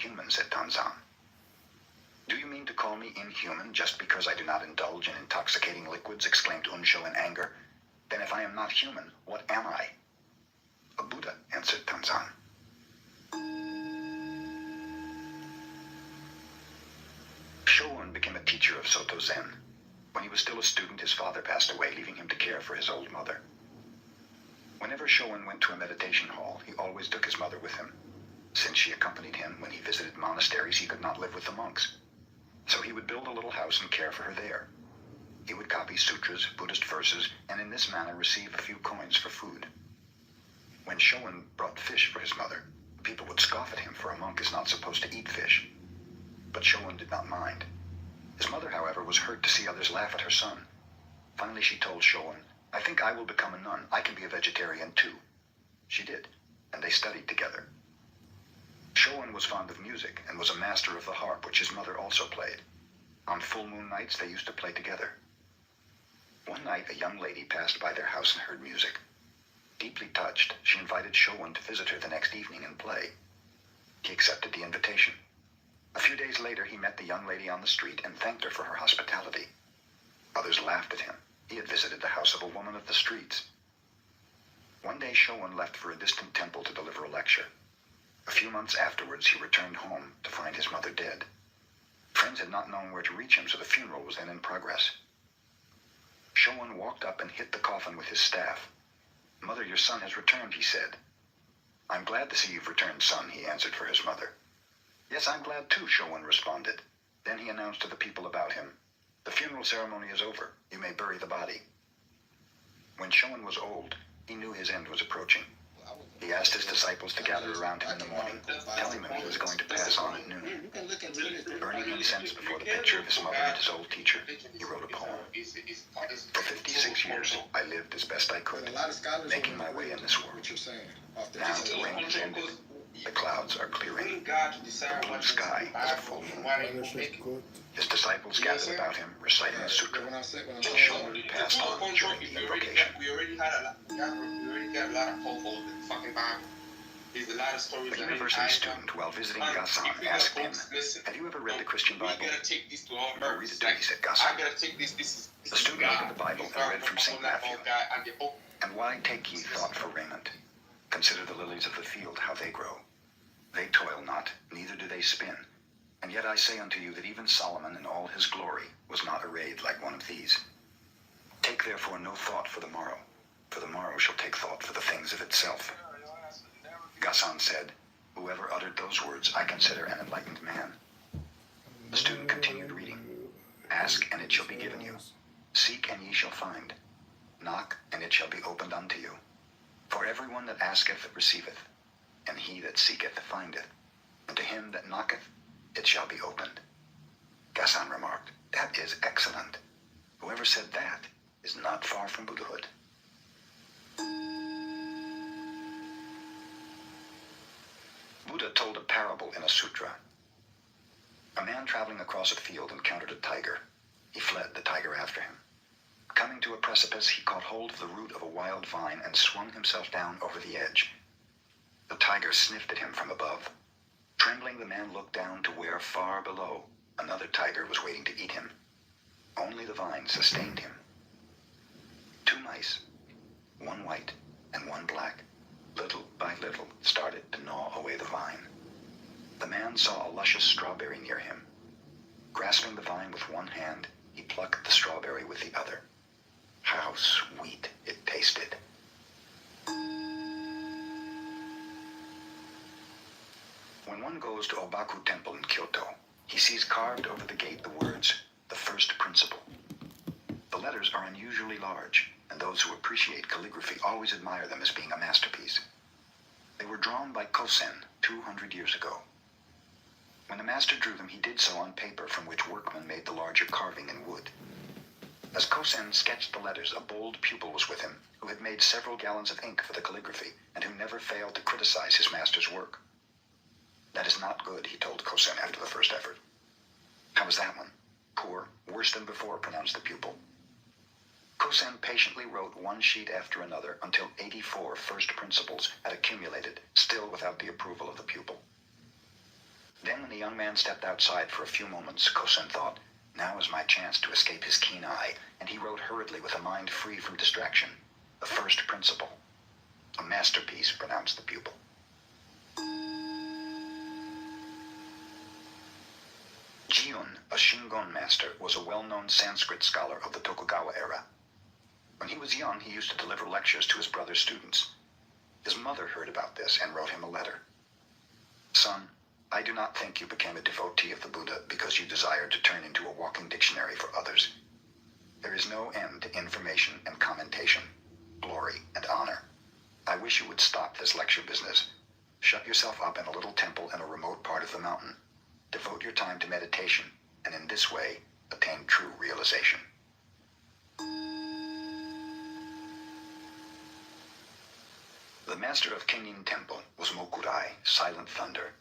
inhuman, said Tanzan. Do you mean to call me inhuman just because I do not indulge in intoxicating liquids? Exclaimed Unsho in anger. Then if I am not human, what am I? A Buddha, answered Tanzan. Shoun became a teacher of Soto Zen. When he was still a student, his father passed away, leaving him to care for his old mother. Whenever Shoun went to a meditation hall, he always took his mother with him. Since she accompanied him when he visited monasteries, he could not live with the monks. So he would build a little house and care for her there. He would copy sutras, Buddhist verses, and in this manner receive a few coins for food. When Shoun brought fish for his mother, people would scoff at him, for a monk is not supposed to eat fish. But Shoun did not mind. His mother, however, was hurt to see others laugh at her son. Finally she told Shoun, I think I will become a nun. I can be a vegetarian too. She did, and they studied together. Shoun was fond of music and was a master of the harp, which his mother also played. On full moon nights they used to play together. One night a young lady passed by their house and heard music. Deeply touched, she invited Shoun to visit her the next evening and play. He accepted the invitation. A few days later he met the young lady on the street and thanked her for her hospitality. Others laughed at him. He had visited the house of a woman of the streets. One day Shoun left for a distant temple to deliver a lecture. A few months afterwards, he returned home to find his mother dead. Friends had not known where to reach him, so the funeral was then in progress. Shoun walked up and hit the coffin with his staff. Mother, your son has returned, he said. I'm glad to see you've returned, son, he answered for his mother. Yes, I'm glad too, Shoun responded. Then he announced to the people about him, the funeral ceremony is over. You may bury the body. When Shoun was old, he knew his end was approaching. He asked his disciples to gather around him in the morning, telling them he was going to pass on at noon. Burning incense before the picture of his mother and his old teacher, he wrote a poem. For 56 years, I lived as best I could, making my way in this world. Now the rain has ended. The clouds are clearing. The blue sky has a full moon. His disciples gathered about him, reciting a sutra, and Shoun passed on during the invocation. We already got a lot of hope over the fucking Bible. There's a lot of stories. A university student, while visiting Gasan, asked him, have you ever read the Christian Bible? We gotta take these to all No, read it to me, said Gasan. I gotta take this The student looked at the Bible and read from St. Matthew. And why take ye thought for raiment? Consider the lilies of the field, how they grow. They toil not, neither do they spin. And yet I say unto you that even Solomon in all his glory was not arrayed like one of these. Take therefore no thought for the morrow shall take thought for the things of itself. Gasan said, whoever uttered those words I consider an enlightened man. The student continued reading. Ask, and it shall be given you. Seek, and ye shall find. Knock, and it shall be opened unto you. For everyone that asketh receiveth, and he that seeketh findeth, and to him that knocketh it shall be opened. Gasan remarked, that is excellent. Whoever said that is not far from Buddhahood. Buddha told a parable in a sutra. A man traveling across a field encountered a tiger. He fled, the tiger after him. Coming to a precipice, he caught hold of the root of a wild vine and swung himself down over the edge. The tiger sniffed at him from above. Trembling, the man looked down to where, far below, another tiger was waiting to eat him. Only the vine sustained him. Two mice, one white and one black, little by little started to gnaw away the vine. The man saw a luscious strawberry near him. Grasping the vine with one hand, he plucked the strawberry with the other. How sweet it tasted. When one goes to Obaku Temple in Kyoto, he sees carved over the gate the words, the first principle. The letters are unusually large, and those who appreciate calligraphy always admire them as being a masterpiece. They were drawn by Kosen 200 years ago. When the master drew them, he did so on paper from which workmen made the larger carving in wood. As Kosen sketched the letters, a bold pupil was with him, who had made several gallons of ink for the calligraphy, and who never failed to criticize his master's work. That is not good, he told Kosen after the first effort. How was that one? Poor, worse than before, pronounced the pupil. Kosen patiently wrote one sheet after another until 84 first principles had accumulated, still without the approval of the pupil. Then, when the young man stepped outside for a few moments, Kosen thought, now is my chance to escape his keen eye, and he wrote hurriedly with a mind free from distraction. The first principle. A masterpiece, pronounced the pupil. Jiun, a Shingon master, was a well-known Sanskrit scholar of the Tokugawa era. When he was young, he used to deliver lectures to his brother's students. His mother heard about this and wrote him a letter. Son, I do not think you became a devotee of the Buddha because you desired to turn into a walking dictionary for others. There is no end to information and commentation, glory and honor. I wish you would stop this lecture business. Shut yourself up in a little temple in a remote part of the mountain. Devote your time to meditation, and in this way, attain true realization. The master of Kenyin Temple was Mokurai, Silent Thunder.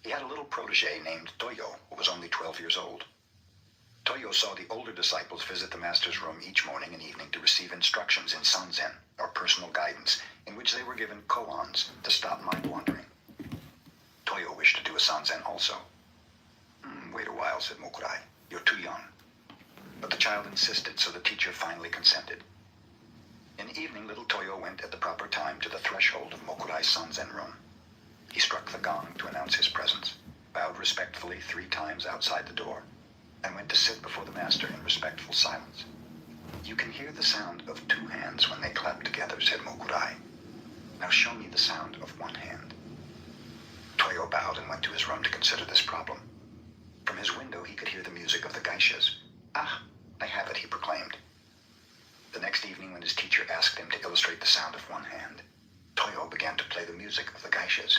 He had a little protege named Toyo, who was only 12 years old. Toyo saw the older disciples visit the master's room each morning and evening to receive instructions in Sanzen, or personal guidance, in which they were given koans to stop mind wandering. Toyo wished to do a Sanzen also. Wait a while, said Mokurai. You're too young. But the child insisted, so the teacher finally consented. In the evening, little Toyo went at the proper time to the threshold of Mokurai's Sanzen room. He struck the gong to announce his presence, bowed respectfully 3 times outside the door, and went to sit before the master in respectful silence. You can hear the sound of 2 hands when they clap together, said Mokurai. Now show me the sound of 1 hand. Toyo bowed and went to his room to consider this problem. From his window he could hear the music of the geishas. Ah, I have it, he proclaimed. The next evening, when his teacher asked him to illustrate the sound of 1 hand, Toyo began to play the music of the geishas.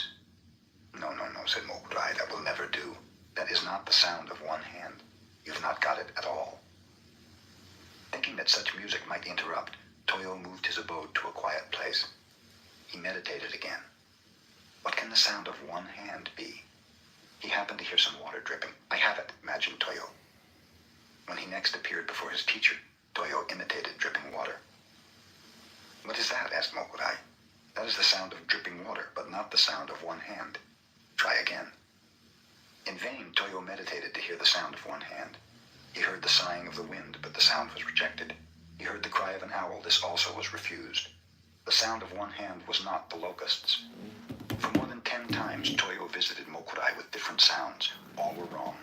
No, said Mokurai, that will never do. That is not the sound of 1 hand. You've not got it at all. Thinking that such music might interrupt, Toyo moved his abode to a quiet place. He meditated again. What can the sound of 1 hand be? He happened to hear some water dripping. I have it, imagined Toyo. When he next appeared before his teacher, Toyo imitated dripping water. What is that? Asked Mokurai. That is the sound of dripping water, but not the sound of 1 hand. Try again. In vain, Toyo meditated to hear the sound of 1 hand. He heard the sighing of the wind, but the sound was rejected. He heard the cry of an owl. This also was refused. The sound of 1 hand was not the locusts. For more than 10 times, Toyo visited Mokurai with different sounds. All were wrong.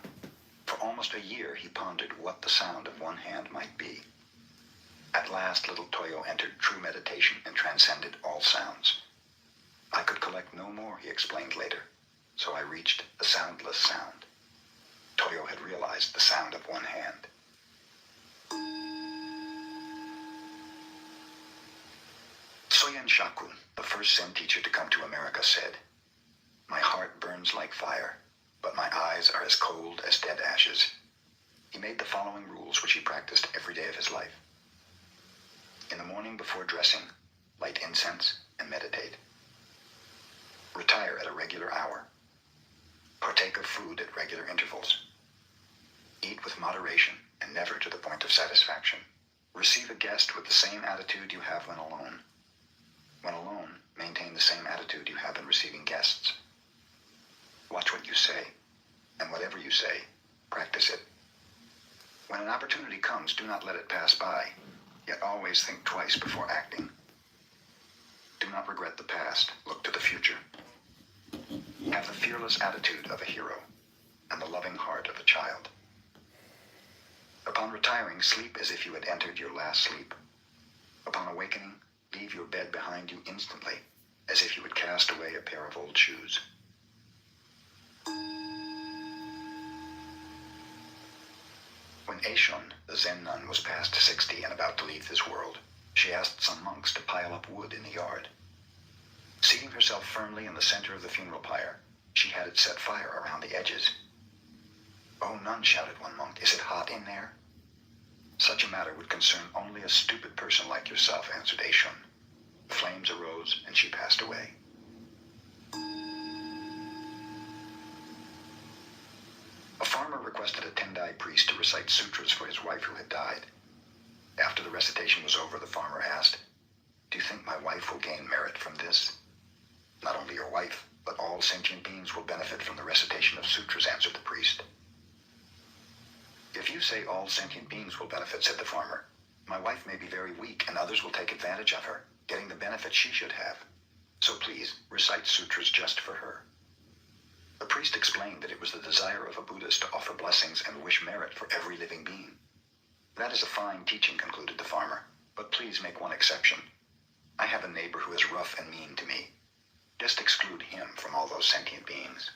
For almost a year, he pondered what the sound of 1 hand might be. At last, little Toyo entered true meditation and transcended all sounds. I could collect no more, he explained later, so I reached the soundless sound. Toyo had realized the sound of 1 hand. Soyen Shaku, the first Zen teacher to come to America, said, My heart burns like fire, but my eyes are as cold as dead ashes. He made the following rules which he practiced every day of his life. In the morning before dressing, light incense and meditate. Retire at a regular hour. Partake of food at regular intervals. Eat with moderation and never to the point of satisfaction. Receive a guest with the same attitude you have when alone. When alone, maintain the same attitude you have in receiving guests. Watch what you say, and whatever you say, practice it. When an opportunity comes, do not let it pass by, yet always think twice before acting. Do not regret the past, look to the future. Have the fearless attitude of a hero, and the loving heart of a child. Upon retiring, sleep as if you had entered your last sleep. Upon awakening, leave your bed behind you instantly, as if you would cast away a pair of old shoes. When Eishun, the Zen nun, was past 60 and about to leave this world, she asked some monks to pile up wood in the yard. Seating herself firmly in the center of the funeral pyre, she had it set fire around the edges. Oh, nun, shouted one monk, is it hot in there? Such a matter would concern only a stupid person like yourself, answered Eishun. The flames arose, and she passed away. A farmer requested a Tendai priest to recite sutras for his wife who had died. After the recitation was over, the farmer asked, Do you think my wife will gain merit from this? Not only your wife, but all sentient beings will benefit from the recitation of sutras, answered say all sentient beings will benefit, said the farmer. My wife may be very weak, and others will take advantage of her, getting the benefit she should have. So please, recite sutras just for her. The priest explained that it was the desire of a Buddhist to offer blessings and wish merit for every living being. That is a fine teaching, concluded the farmer, but please make one exception. I have a neighbor who is rough and mean to me. Just exclude him from all those sentient beings.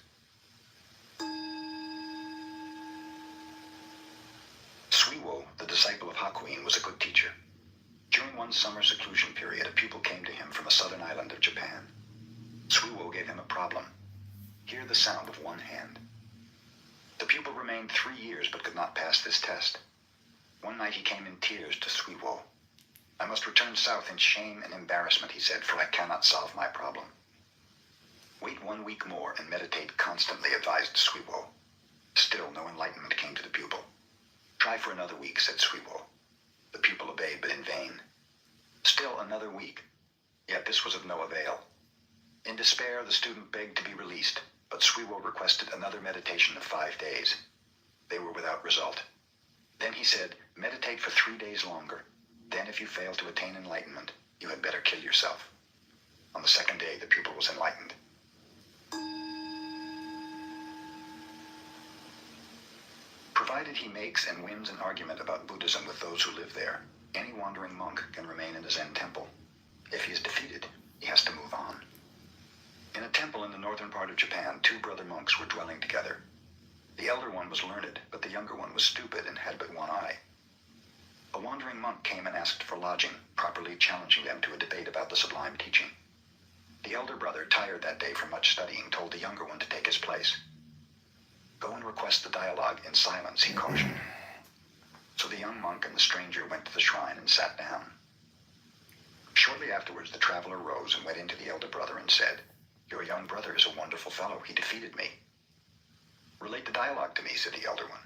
Suiwo, the disciple of Hakuin, was a good teacher. During one summer seclusion period, a pupil came to him from a southern island of Japan. Suiwo gave him a problem. Hear the sound of one hand. The pupil remained 3 years but could not pass this test. One night he came in tears to Suiwo. I must return south in shame and embarrassment, he said, for I cannot solve my problem. Wait 1 week more and meditate constantly, advised Suiwo. Still no enlightenment came to the pupil. Try for another week, said Suiwo. The pupil obeyed, but in vain. Still another week. Yet this was of no avail. In despair, the student begged to be released, but Suiwo requested another meditation of 5 days. They were without result. Then he said, meditate for 3 days longer. Then if you fail to attain enlightenment, you had better kill yourself. On the 2nd day, the pupil was enlightened. Provided he makes and wins an argument about Buddhism with those who live there, any wandering monk can remain in a Zen temple. If he is defeated, he has to move on. In a temple in the northern part of Japan, 2 brother monks were dwelling together. The elder one was learned, but the younger one was stupid and had but one eye. A wandering monk came and asked for lodging, properly challenging them to a debate about the sublime teaching. The elder brother, tired that day from much studying, told the younger one to take his place. Go and request the dialogue in silence, he cautioned. So the young monk and the stranger went to the shrine and sat down. Shortly afterwards, the traveler rose and went into the elder brother and said, Your young brother is a wonderful fellow. He defeated me. Relate the dialogue to me, said the elder one.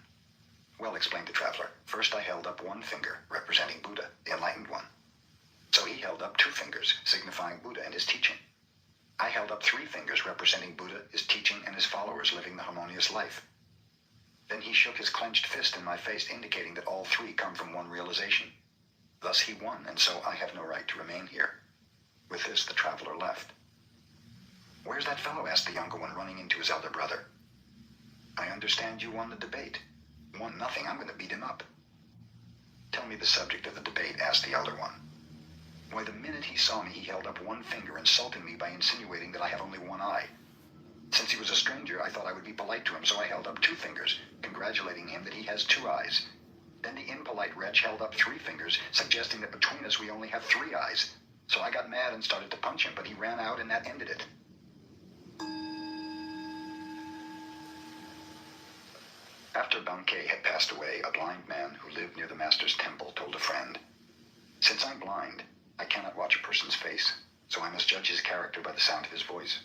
Well, explained the traveler, first I held up 1 finger, representing Buddha, the enlightened one. So he held up 2 fingers, signifying Buddha and his teaching. I held up 3 fingers, representing Buddha, his teaching, and his followers living the harmonious life. Then he shook his clenched fist in my face, indicating that all 3 come from one realization. Thus he won, and so I have no right to remain here. With this, the traveler left. Where's that fellow? Asked the younger one, running into his elder brother. I understand you won the debate. Won nothing. I'm going to beat him up. Tell me the subject of the debate, asked the elder one. Why, the minute he saw me, he held up 1 finger, insulting me by insinuating that I have only 1 eye. Since he was a stranger, I thought I would be polite to him, so I held up 2 fingers, congratulating him that he has 2 eyes. Then the impolite wretch held up 3 fingers, suggesting that between us we only have 3 eyes. So I got mad and started to punch him, but he ran out and that ended it. After Bankei had passed away, a blind man who lived near the master's temple told a friend, Since I'm blind, I cannot watch a person's face, so I must judge his character by the sound of his voice.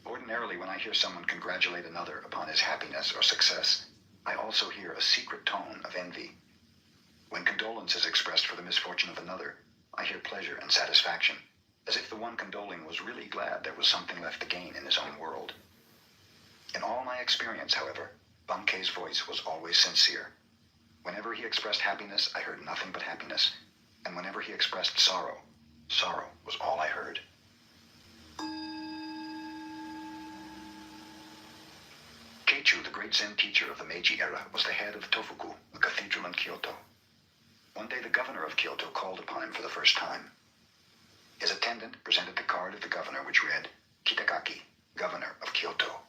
Ordinarily, when I hear someone congratulate another upon his happiness or success, I also hear a secret tone of envy. When condolence is expressed for the misfortune of another, I hear pleasure and satisfaction, as if the one condoling was really glad there was something left to gain in his own world. In all my experience, however, Bankei's voice was always sincere. Whenever he expressed happiness, I heard nothing but happiness, and whenever he expressed sorrow, sorrow was all I heard. Keichu, the great Zen teacher of the Meiji era, was the head of Tofuku, the cathedral in Kyoto. One day the governor of Kyoto called upon him for the first time. His attendant presented the card of the governor, which read, Kitagaki, governor of Kyoto.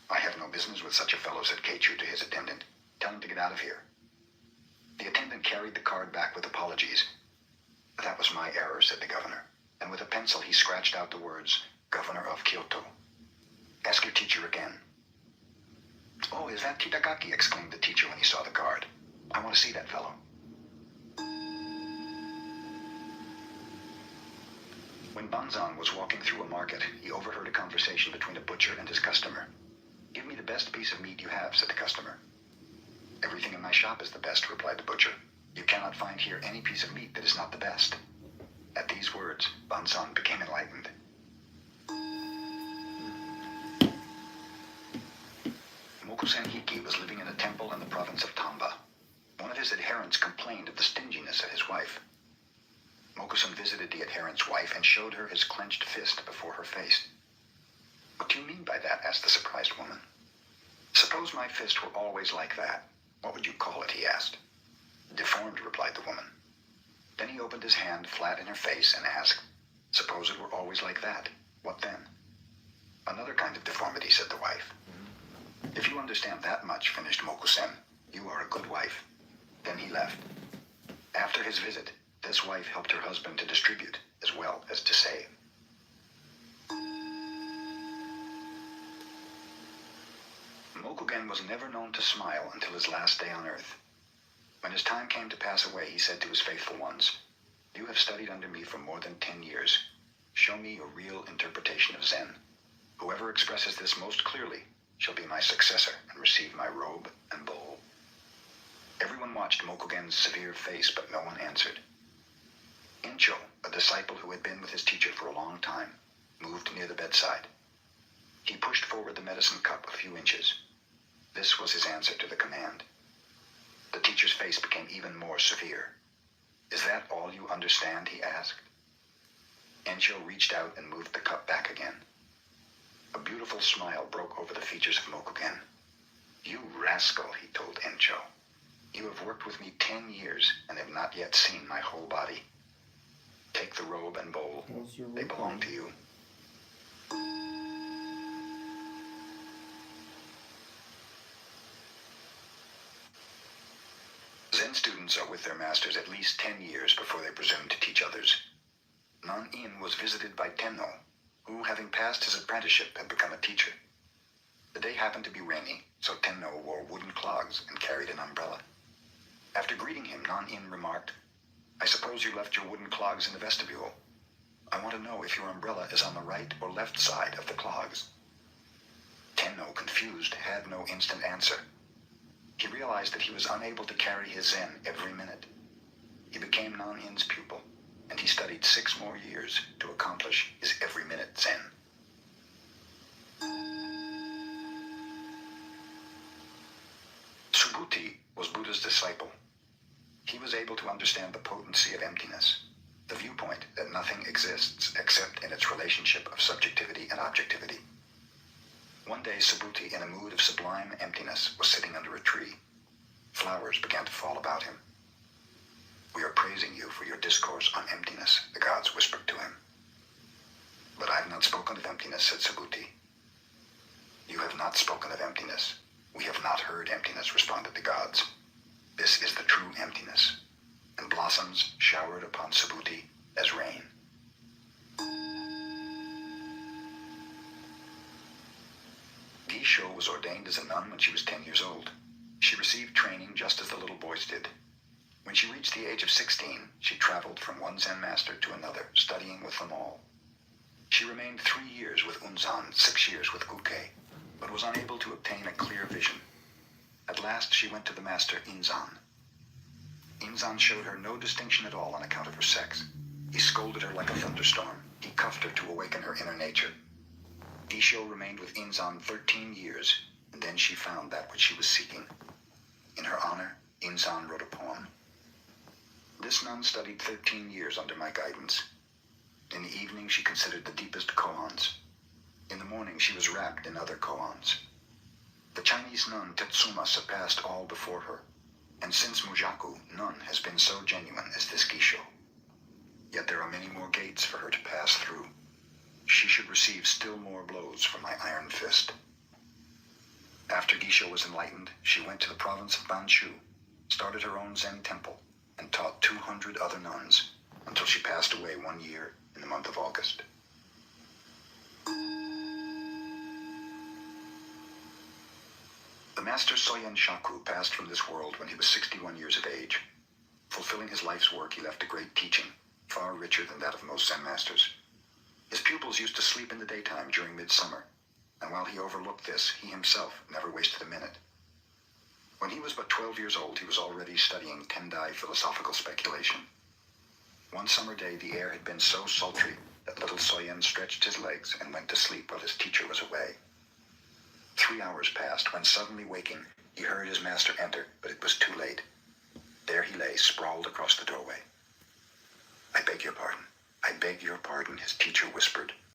I have no business with such a fellow, said Keichu to his attendant. Tell him to get out of here. The attendant carried the card back with apologies. That was my error, said the governor, and with a pencil he scratched out the words, Governor of Kyoto. Ask your teacher again. Oh, is that Kitagaki? Exclaimed the teacher when he saw the card. I want to see that fellow. When Banzan was walking through a market, he overheard a conversation between a butcher and his customer. Give me the best piece of meat you have, said the customer. Everything in my shop is the best, replied the butcher. You cannot find here any piece of meat that is not the best. At these words, Banzan became enlightened. Mokusen Hiki was living in a temple in the province of Tamba. of his adherents complained of the stinginess of his wife. Mokusan visited the adherent's wife and showed her his clenched fist before her face. "What do you mean by that?" asked the surprised woman. "Suppose my fist were always like that. What would you call it?" he asked. "Deformed," replied the woman. Then he opened his hand flat in her face and asked, "Suppose it were always like that. What then?" "Another kind of deformity," said the wife. "If you understand that much," finished Mokusen, "you are a good wife." Then he left. After his visit, this wife helped her husband to distribute as well as to save. Mokugen was never known to smile until his last day on earth. When his time came to pass away, he said to his faithful ones, "You have studied under me for more than 10 years. Show me your real interpretation of Zen. Whoever expresses this most clearly shall be my successor and receive my robe and bowl." Everyone watched Mokugen's severe face, but no one answered. Incho, a disciple who had been with his teacher for a long time, moved near the bedside. He pushed forward the medicine cup a few inches. This was his answer to the command. The teacher's face became even more severe. "Is that all you understand?" he asked. Encho reached out and moved the cup back again. A beautiful smile broke over the features of Mokugen. "You rascal," he told Encho. "You have worked with me 10 years and have not yet seen my whole body. Take the robe and bowl. They belong to you." Zen students are with their masters at least 10 years before they presume to teach others. Non-In was visited by Tenno, who, having passed his apprenticeship, had become a teacher. The day happened to be rainy, so Tenno wore wooden clogs and carried an umbrella. After greeting him, Non-In remarked, "I suppose you left your wooden clogs in the vestibule. I want to know if your umbrella is on the right or left side of the clogs." Tenno, confused, had no instant answer. He realized that he was unable to carry his Zen every minute. He became Non-In's pupil, and he studied 6 more years to accomplish his every-minute Zen. Subhuti was Buddha's disciple. He was able to understand the potency of emptiness, the viewpoint that nothing exists except in its relationship of subjectivity and objectivity. One day, Subhuti, in a mood of sublime emptiness, was sitting under a tree. Flowers began to fall about him. "We are praising you for your discourse on emptiness," the gods whispered to him. "But I have not spoken of emptiness," said Subhuti. "You have not spoken of emptiness. We have not heard emptiness," responded the gods. "This is the true emptiness." And blossoms showered upon Subhuti as rain. Gisho was ordained as a nun when she was 10 years old. She received training just as the little boys did. When she reached the age of 16, she traveled from one Zen master to another, studying with them all. She remained 3 years with Unzan, 6 years with Guke, but was unable to obtain a clear vision. At last she went to the master Inzan. Inzan showed her no distinction at all on account of her sex. He scolded her like a thunderstorm. He cuffed her to awaken her inner nature. Gisho remained with Inzan 13 years, and then she found that which she was seeking. In her honor, Inzan wrote a poem. This nun studied 13 years under my guidance. In the evening, she considered the deepest koans. In the morning, she was wrapped in other koans. The Chinese nun Tetsuma surpassed all before her, and since Mujaku, none has been so genuine as this Gisho. Yet there are many more gates for her to pass through. She should receive still more blows from my iron fist. After Gisho was enlightened, she went to the province of Banshu, started her own Zen temple, and taught 200 other nuns, until she passed away 1 year in the month of August. The master Soyen Shaku passed from this world when he was 61 years of age. Fulfilling his life's work, he left a great teaching, far richer than that of most Zen masters. His pupils used to sleep in the daytime during midsummer, and while he overlooked this, he himself never wasted a minute. When he was but 12 years old, he was already studying Tendai philosophical speculation. One summer day, the air had been so sultry that little Soyen stretched his legs and went to sleep while his teacher was away. 3 hours passed when, suddenly waking, he heard his master enter, but it was too late. There he lay, sprawled across the doorway. "I beg your pardon. I beg your pardon," his teacher whispered.